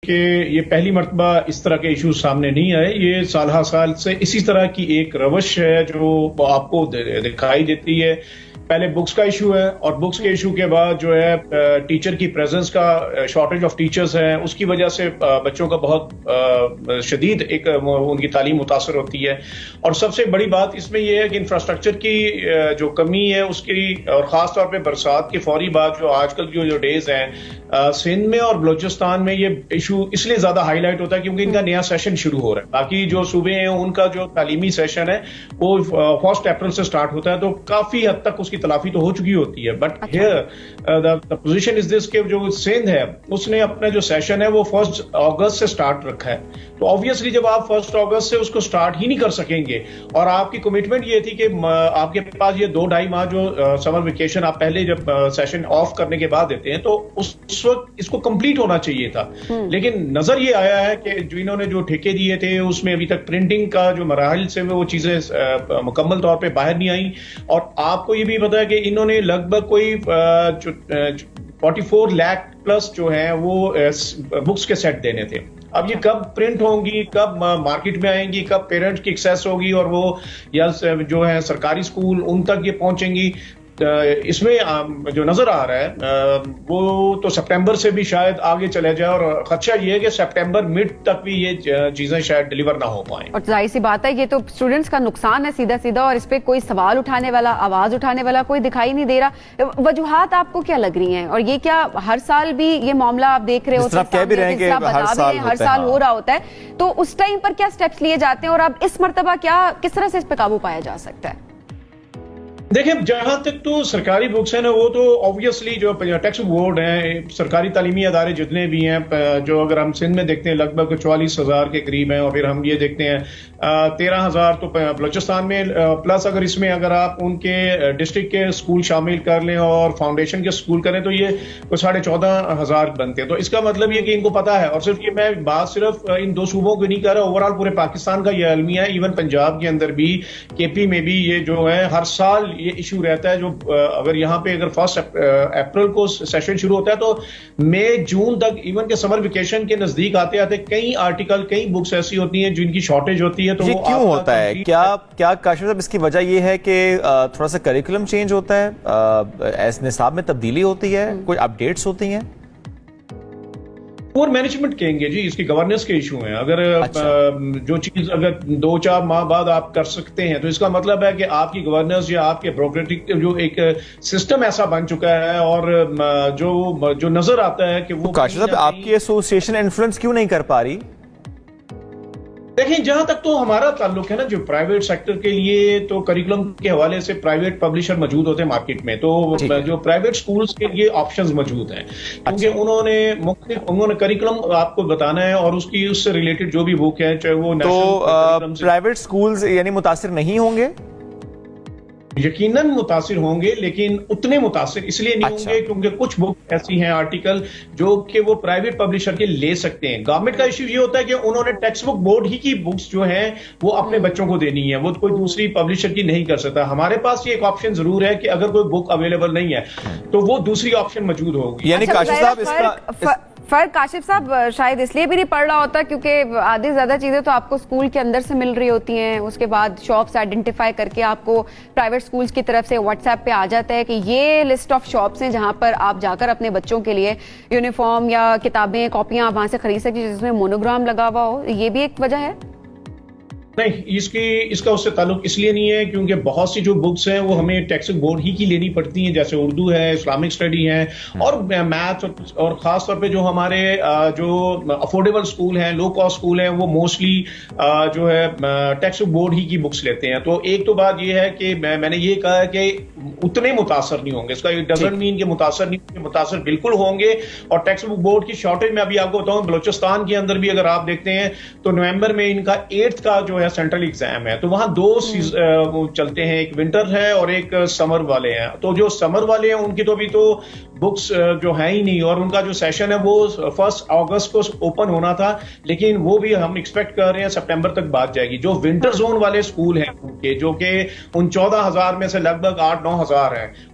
کہ یہ پہلی مرتبہ اس طرح کے ایشوز سامنے نہیں آئے. یہ سال ہر سال سے اسی طرح کی ایک روش ہے جو آپ کو دکھائی دیتی ہے. پہلے بکس کا ایشو ہے اور بکس کے ایشو کے بعد جو ہے ٹیچر کی پریزنس کا شارٹیج آف ٹیچرز ہے, اس کی وجہ سے بچوں کا بہت شدید ایک ان کی تعلیم متاثر ہوتی ہے. اور سب سے بڑی بات اس میں یہ ہے کہ انفراسٹرکچر کی جو کمی ہے اس کی, اور خاص طور پہ برسات کی فوری بعد جو آج کل جو ڈیز ہیں سندھ میں اور بلوچستان میں یہ ایشو اس لیے زیادہ ہائی لائٹ ہوتا ہے کیونکہ ان کا نیا سیشن شروع ہو رہا ہے. باقی جو صوبے ہیں ان کا جو تعلیمی سیشن ہے وہ 1 اپریل سے سٹارٹ ہوتا ہے, تو کافی حد تک اس کی تلافی تو ہو چکی ہوتی ہے. بٹ ہیئر پوزیشن از دس کہ جو سندھ ہے اس نے اپنا جو سیشن ہے وہ 1 اگست سے سٹارٹ رکھا ہے. تو آبویسلی جب آپ 1 اگست سے اس کو سٹارٹ ہی نہیں کر سکیں گے, اور آپ کی کمٹمنٹ یہ تھی کہ آپ کے پاس یہ 2-2.5 ماہ جو سمر ویکیشن آپ پہلے جب سیشن آف کرنے کے بعد دیتے ہیں تو اس وقت اس کو کمپلیٹ ہونا چاہیے تھا. لیکن نظر یہ آیا ہے کہ جو انہوں نے جو ٹھیکے دیے تھے اس میں ابھی تک پرنٹنگ کا جو مراحل سے وہ چیزیں مکمل طور پہ باہر نہیں آئیں. اور آپ کو یہ بھی پتا ہے کہ انہوں نے لگ بھگ کوئی 44 لاکھ پلس جو ہیں وہ بکس کے سیٹ دینے تھے. اب یہ کب پرنٹ ہوں گی, کب مارکیٹ میں آئیں گی, کب پیرنٹس کی ایکسیس ہوگی اور وہ یا جو ہے سرکاری اسکول ان تک یہ پہنچیں گی, اس میں جو نظر آ رہا ہے وہ تو سپٹمبر سے بھی شاید آگے چلے جائے, اور خدشہ یہ ہے کہ سپٹمبر مڈ تک بھی یہ چیزیں شاید ڈیلیور نہ ہو پائیں. اور ظاہر سی بات ہے یہ تو اسٹوڈنٹس کا نقصان ہے سیدھا سیدھا, اور اس پہ کوئی سوال اٹھانے والا, آواز اٹھانے والا کوئی دکھائی نہیں دے رہا. وجوہات آپ کو کیا لگ رہی ہیں, اور یہ کیا ہر سال بھی یہ معاملہ آپ دیکھ رہے ہوتے ہیں, ہر سال ہو رہا ہوتا ہے, تو اس ٹائم پر کیا سٹیپس لیے جاتے ہیں اور اب اس مرتبہ کس طرح سے اس پہ قابو پایا جا سکتا ہے؟ دیکھیں, جہاں تک تو سرکاری بکس ہیں نا وہ تو آبویسلی جو ٹیکسٹ بورڈ ہیں, سرکاری تعلیمی ادارے جتنے بھی ہیں, جو اگر ہم سندھ میں دیکھتے ہیں لگ بھگ 44,000 کے قریب ہیں, اور پھر ہم یہ دیکھتے ہیں 13,000 تو بلوچستان میں, پلس اگر اس میں اگر آپ ان کے ڈسٹرکٹ کے اسکول شامل کر لیں اور فاؤنڈیشن کے اسکول کریں تو یہ 14,500 بنتے ہیں. تو اس کا مطلب یہ کہ ان کو پتا ہے, اور صرف یہ میں بات صرف ان 2 صوبوں کو نہیں کر رہا, اوور آل پورے پاکستان کا یہ المیہ ہے. ایون پنجاب کے اندر بھی, کے پی میں بھی یہ جو ہے ہر سال یہ ایشو رہتا ہے. جو اگر یہاں پہ اگر 1 اپریل کو سیشن شروع ہوتا ہے تو مئی جون تک, ایون کے سمر ویکیشن کے نزدیک آتے آتے کئی آرٹیکل, کئی بکس ایسی ہوتی ہیں جن کی شارٹیج ہوتی ہے. تو یہ کیوں ہوتا ہے؟ کیا کاشف صاحب اس کی وجہ یہ ہے کہ تھوڑا سا کریکولم چینج ہوتا ہے, نصاب میں تبدیلی ہوتی ہے, کوئی اپ ڈیٹس ہوتی ہیں؟ پور مینجمنٹ کہیں گے جی, اس کی گورننس کے ایشو ہیں. اگر جو چیز اگر 2-4 ماہ بعد آپ کر سکتے ہیں تو اس کا مطلب ہے کہ آپ کی گورننس یا آپ کے بیوروکریٹک جو ایک سسٹم ایسا بن چکا ہے, اور جو نظر آتا ہے کہ وہ کاشف صاحب آپ کی ایسوسیشن انفلوئنس کیوں نہیں کر پا رہی؟ دیکھیں, جہاں تک تو ہمارا تعلق ہے نا, جو پرائیویٹ سیکٹر کے لیے تو کریکولم کے حوالے سے پرائیویٹ پبلشر موجود ہوتے ہیں مارکیٹ میں, تو جو پرائیویٹ سکولز کے لیے آپشنز موجود ہیں, کیونکہ انہوں نے کریکولم آپ کو بتانا ہے, اور اس سے ریلیٹڈ جو بھی بک ہے چاہے وہ تو پرائیویٹ سکولز یعنی متاثر نہیں ہوں گے؟ یقیناً متاثر ہوں گے, لیکن اتنے متاثر اس لیے نہیں ہوں گے کیونکہ کچھ بک ایسی ہیں آرٹیکل جو کہ وہ پرائیویٹ پبلشر کے لے سکتے ہیں. گورنمنٹ کا ایشو یہ ہوتا ہے کہ انہوں نے ٹیکسٹ بک بورڈ ہی کی بکس جو ہیں وہ اپنے بچوں کو دینی ہے, وہ کوئی دوسری پبلشر کی نہیں کر سکتا. ہمارے پاس یہ ایک آپشن ضرور ہے کہ اگر کوئی بک اویلیبل نہیں ہے تو وہ دوسری آپشن موجود ہوگی. یعنی کاشف صاحب اس کا فرق کاشف صاحب شاید اس لیے بھی نہیں پڑھ رہا ہوتا کیونکہ آدھی زیادہ چیزیں تو آپ کو اسکول کے اندر سے مل رہی ہوتی ہیں, اس کے بعد شاپس آئیڈینٹیفائی کر کے آپ کو پرائیویٹ اسکولس کی طرف سے واٹس ایپ پہ آ جاتا ہے کہ یہ لسٹ آف شاپس ہیں جہاں پر آپ جا کر اپنے بچوں کے لیے یونیفارم یا کتابیں, کاپیاں آپ وہاں سے خرید سکتے جس میں مونوگرام لگا ہوا ہو. یہ بھی ایک وجہ ہے؟ نہیں, اس کا اس سے تعلق اس لیے نہیں ہے کیونکہ بہت سی جو بکس ہیں وہ ہمیں ٹیکسٹ بورڈ ہی کی لینی پڑتی ہیں, جیسے اردو ہے, اسلامک اسٹڈی ہے, اور میتھ, اور خاص طور پہ جو ہمارے جو افورڈیبل اسکول ہیں, لو کاسٹ اسکول ہیں, وہ موسٹلی جو ہے ٹیکسٹ بورڈ ہی کی بکس لیتے ہیں. تو ایک تو بات یہ ہے کہ میں نے یہ کہا ہے کہ اتنے متاثر نہیں ہوں گے. اس کا ڈزنٹ مین کہ متاثر نہیں ہوں گے, متاثر بالکل ہوں گے. اور ٹیکسٹ بک بورڈ کی شارٹیج میں ابھی آپ کو بتاؤں, بلوچستان کے اندر بھی اگر آپ دیکھتے ہیں تو نومبر میں ان کا 8th کا جو ہے سینٹرل ایگزام ہے, تو وہاں 2 چلتے ہیں, ایک ونٹر ہے اور ایک سمر والے ہیں. تو جو سمر والے ہیں ان کی تو ابھی تو بکس جو ہے ہی نہیں, اور ان کا جو سیشن ہے وہ 1 اگست کو اوپن ہونا تھا, لیکن وہ بھی ہم ایکسپیکٹ کر رہے ہیں سپٹمبر تک بات جائے گی. جو ونٹر زون والے اسکول ہیں ان کے, جو کہ ان 14,000 میں سے لگ بھگ 8-9 ہزار ہیں,